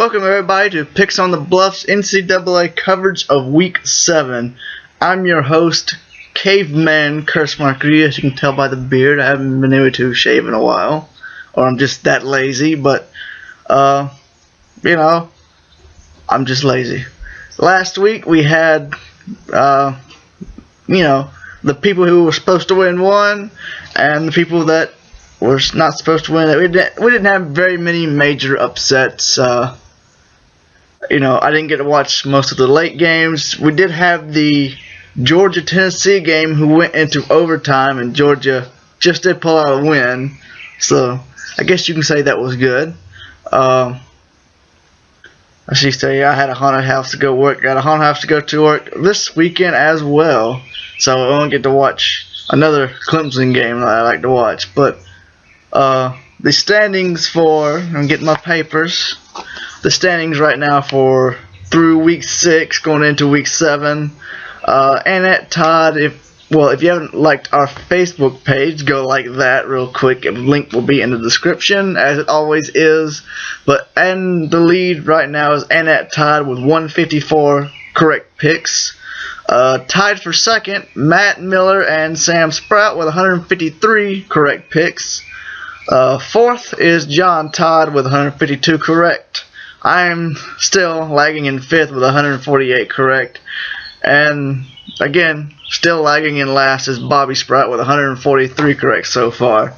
Welcome everybody to Picks on the Bluff's NCAA coverage of Week 7. I'm your host, Caveman Kurtzmarker. As you can tell by the beard, I haven't been able to shave in a while. Or I'm just that lazy, but, I'm just lazy. Last week we had, the people who were supposed to win won, and the people that were not supposed to win. We didn't have very many major upsets. I didn't get to watch most of the late games. We did have the Georgia-Tennessee game who went into overtime, and Georgia just did pull out a win. So I guess you can say that was good. I should say I had a haunted house to go work. Got a haunted house to go to work this weekend as well. So I won't get to watch another Clemson game that I like to watch. But the standings for, I'm getting my papers. The standings right now for through week 6 going into week 7. Annette Todd, if you haven't liked our Facebook page, go like that real quick. The link will be in the description, as it always is. But and the lead right now is Annette Todd with 154 correct picks. Tied for second, Matt Miller and Sam Sprout with 153 correct picks. Fourth is John Todd with 152 correct. I'm still lagging in 5th with 148 correct. And again, still lagging in last is Bobby Sprout with 143 correct so far.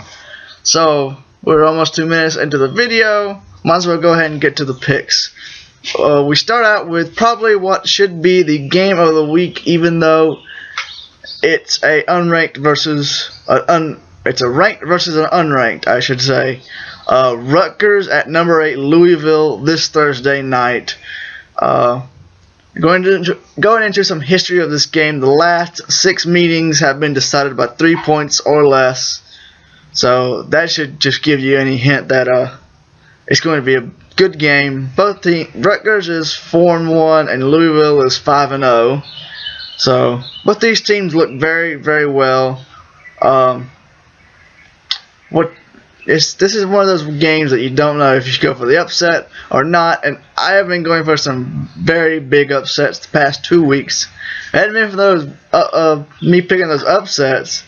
So we're almost 2 minutes into the video. Might as well go ahead and get to the picks. We start out with probably what should be the game of the week, even though it's a unranked versus it's a ranked versus an unranked, I should say. Rutgers at number 8 Louisville this Thursday night. Going into some history of this game, the last 6 meetings have been decided by 3 points or less. So that should just give you any hint that it's going to be a good game. Both Rutgers is 4-1 and Louisville is 5-0. So both these teams look very, very well. This is one of those games that you don't know if you should go for the upset or not, and I have been going for some very big upsets the past 2 weeks. It hadn't been for those me picking those upsets,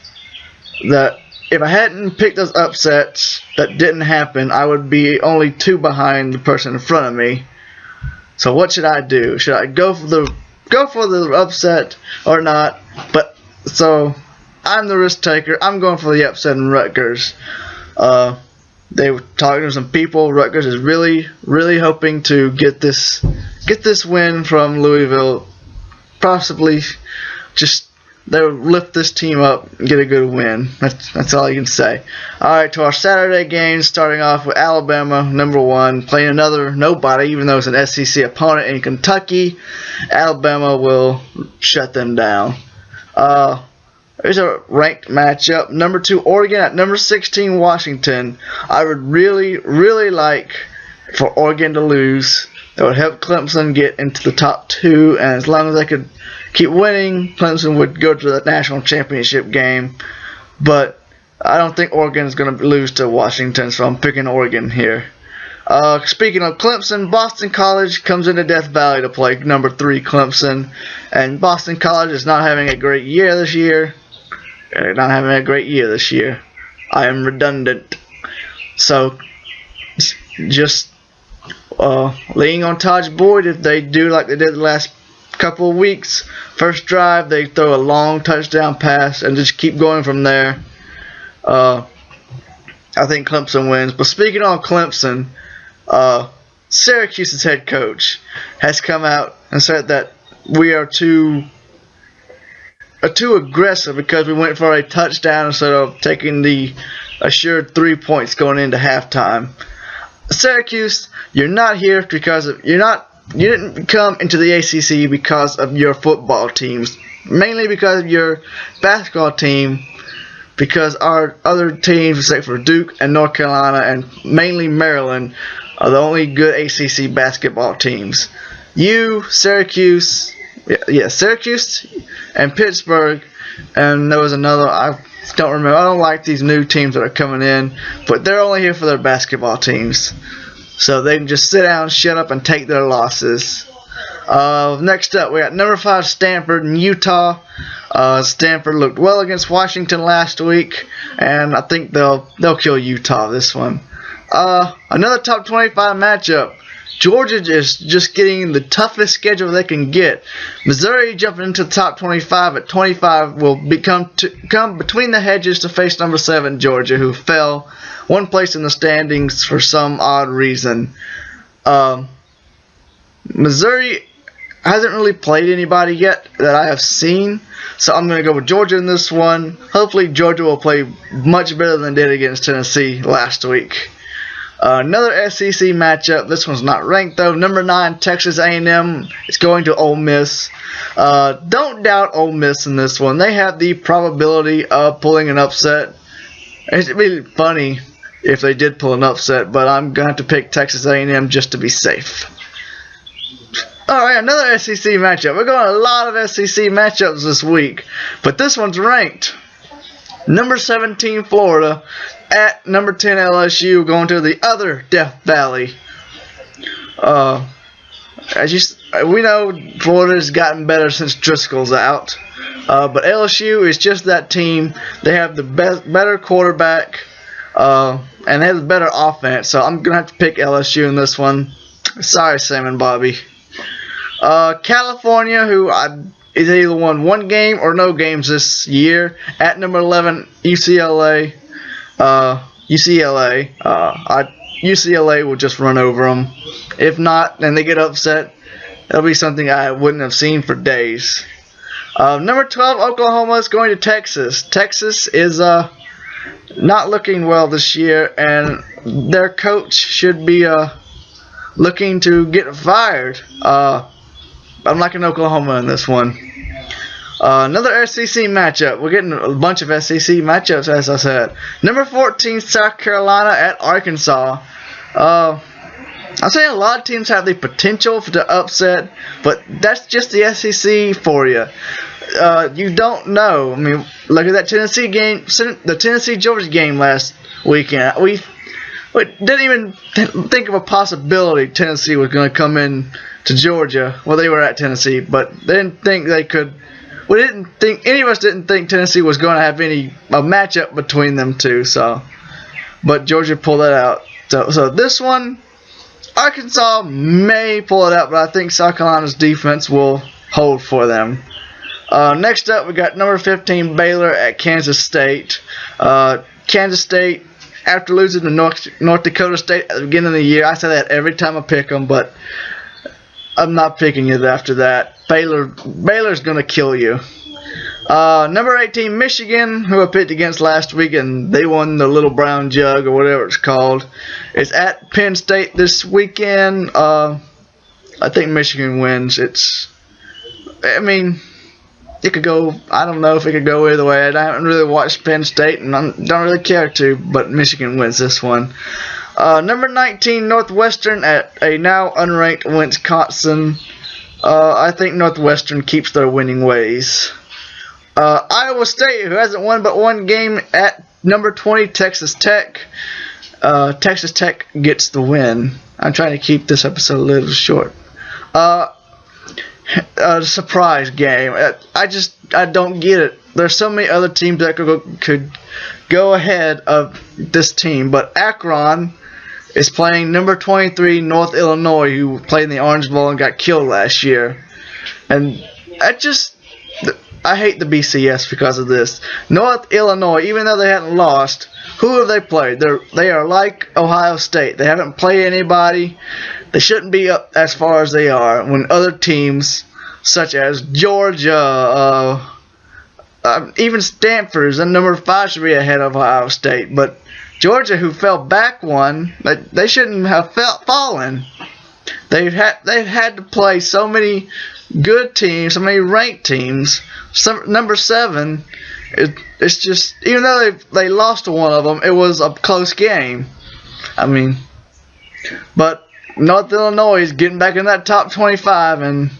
that if I hadn't picked those upsets that didn't happen, I would be only 2 behind the person in front of me. So what should I do? Should I go for the upset or not? But so I'm the risk taker. I'm going for the upset in Rutgers. They were talking to some people. Rutgers is really, really hoping to get this win from Louisville. Possibly, just they'll lift this team up and get a good win. That's all you can say. All right, to our Saturday games, starting off with Alabama, number 1, playing another nobody, even though it's an SEC opponent in Kentucky. Alabama will shut them down. There's a ranked matchup. Number 2, Oregon at number 16, Washington. I would really, really like for Oregon to lose. That would help Clemson get into the top 2. And as long as they could keep winning, Clemson would go to the national championship game. But I don't think Oregon is going to lose to Washington, so I'm picking Oregon here. Speaking of Clemson, Boston College comes into Death Valley to play number 3 Clemson. And Boston College is not having a great year this year. I am redundant. So, just leaning on Taj Boyd. If they do like they did the last couple of weeks, first drive they throw a long touchdown pass and just keep going from there. I think Clemson wins. But speaking on Clemson, Syracuse's head coach has come out and said that we are too aggressive because we went for a touchdown instead of taking the assured 3 points going into halftime. Syracuse, you're not here because of you didn't come into the ACC because of your football teams, mainly because of your basketball team. Because our other teams, except for Duke and North Carolina and mainly Maryland, are the only good ACC basketball teams. You, Syracuse. Yeah, Syracuse and Pittsburgh, and there was another, I don't remember. I don't like these new teams that are coming in, but they're only here for their basketball teams. so they can just sit down, shut up, and take their losses. Next up, we got number 5 Stanford and Utah. Stanford looked well against Washington last week, and I think they'll kill Utah this one. Another top 25 matchup. Georgia is just getting the toughest schedule they can get. Missouri jumping into the top 25 at 25 will come between the hedges to face number 7 Georgia, who fell one place in the standings for some odd reason. Missouri hasn't really played anybody yet that I have seen, so I'm going to go with Georgia in this one. Hopefully Georgia will play much better than they did against Tennessee last week. Another SEC matchup. This one's not ranked though. Number 9 Texas A&M is going to Ole Miss. Don't doubt Ole Miss in this one. They have the probability of pulling an upset. It'd be funny if they did pull an upset, but I'm going to have to pick Texas A&M just to be safe. Alright, another SEC matchup. We're going a lot of SEC matchups this week, but this one's ranked. Number 17 Florida at number 10 LSU, going to the other Death Valley. We know Florida's gotten better since Driscoll's out, but LSU is just that team. They have the better quarterback, and they have the better offense. So I'm gonna have to pick LSU in this one. Sorry, Sam and Bobby. California, who is either won one game or no games this year, at number 11 UCLA. UCLA will just run over them. If not, and they get upset, that'll be something I wouldn't have seen for days. Number 12 Oklahoma is going to Texas. Texas is not looking well this year, and their coach should be looking to get fired. I'm liking Oklahoma in this one. Another SEC matchup. We're getting a bunch of SEC matchups, as I said. Number 14, South Carolina at Arkansas. I'm saying a lot of teams have the potential to upset, but that's just the SEC for you. You don't know. I mean, look at that Tennessee game, the Tennessee-Georgia game last weekend. We didn't even think of a possibility Tennessee was going to come in to Georgia. Well, they were at Tennessee, but they didn't think they could. Any of us didn't think Tennessee was going to have a matchup between them two. So, but Georgia pulled that out. So this one, Arkansas may pull it out, but I think South Carolina's defense will hold for them. Next up, we got number 15 Baylor at Kansas State. Kansas State, after losing to North Dakota State at the beginning of the year, I say that every time I pick them, but I'm not picking it after that. Baylor's going to kill you. Number 18, Michigan, who I picked against last week, and they won the Little Brown Jug, or whatever it's called. It's at Penn State this weekend. I think Michigan wins. I don't know if it could go either way. I haven't really watched Penn State, and I don't really care to, but Michigan wins this one. Number 19, Northwestern at a now unranked Wisconsin. I think Northwestern keeps their winning ways. Iowa State, who hasn't won but one game, at number 20, Texas Tech. Texas Tech gets the win. I'm trying to keep this episode a little short. A surprise game. I don't get it. There's so many other teams that could go ahead of this team, but Akron is playing number 23 North Illinois, who played in the Orange Bowl and got killed last year. And I hate the BCS because of this. North Illinois, even though they hadn't lost, who have they played? They are like Ohio State. They haven't played anybody. They shouldn't be up as far as they are when other teams such as Georgia, even Stanford, and number 5 should be ahead of Ohio State. But Georgia, who fell back one, they shouldn't have fallen. They've had to play so many good teams, so many ranked teams. Number 7, it's just, even though they lost to one of them, it was a close game. But North Illinois is getting back in that top 25, and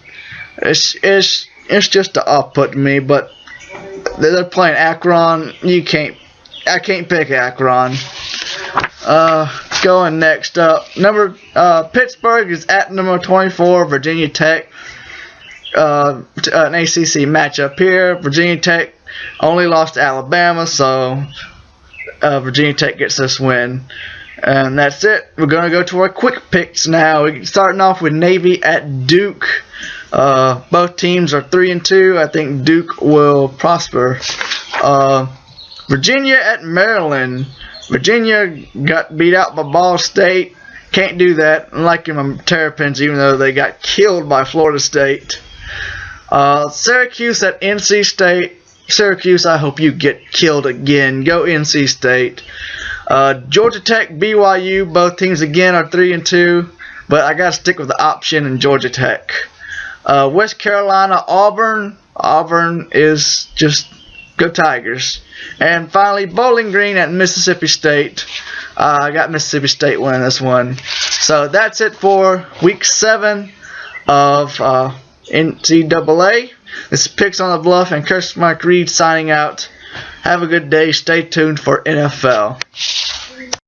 it's just an off-put to me. But they're playing Akron. I can't pick Akron. going next up. Pittsburgh is at number 24, Virginia Tech. An ACC matchup here. Virginia Tech only lost to Alabama, so Virginia Tech gets this win. And that's it. We're going to go to our quick picks now. We're starting off with Navy at Duke. Both teams are 3-2. I think Duke will prosper. Virginia at Maryland. Virginia got beat out by Ball State. Can't do that. Unlike my Terrapins, even though they got killed by Florida State. Syracuse at NC State. Syracuse, I hope you get killed again. Go NC State. Georgia Tech, BYU. Both teams again are 3-2, but I gotta stick with the option in Georgia Tech. West Carolina, Auburn. Auburn is just go Tigers. And finally, Bowling Green at Mississippi State. I got Mississippi State winning this one. So that's it for Week 7 of NCAA. This is Picks on the Bluff and Chris Mike Reed signing out. Have a good day. Stay tuned for NFL.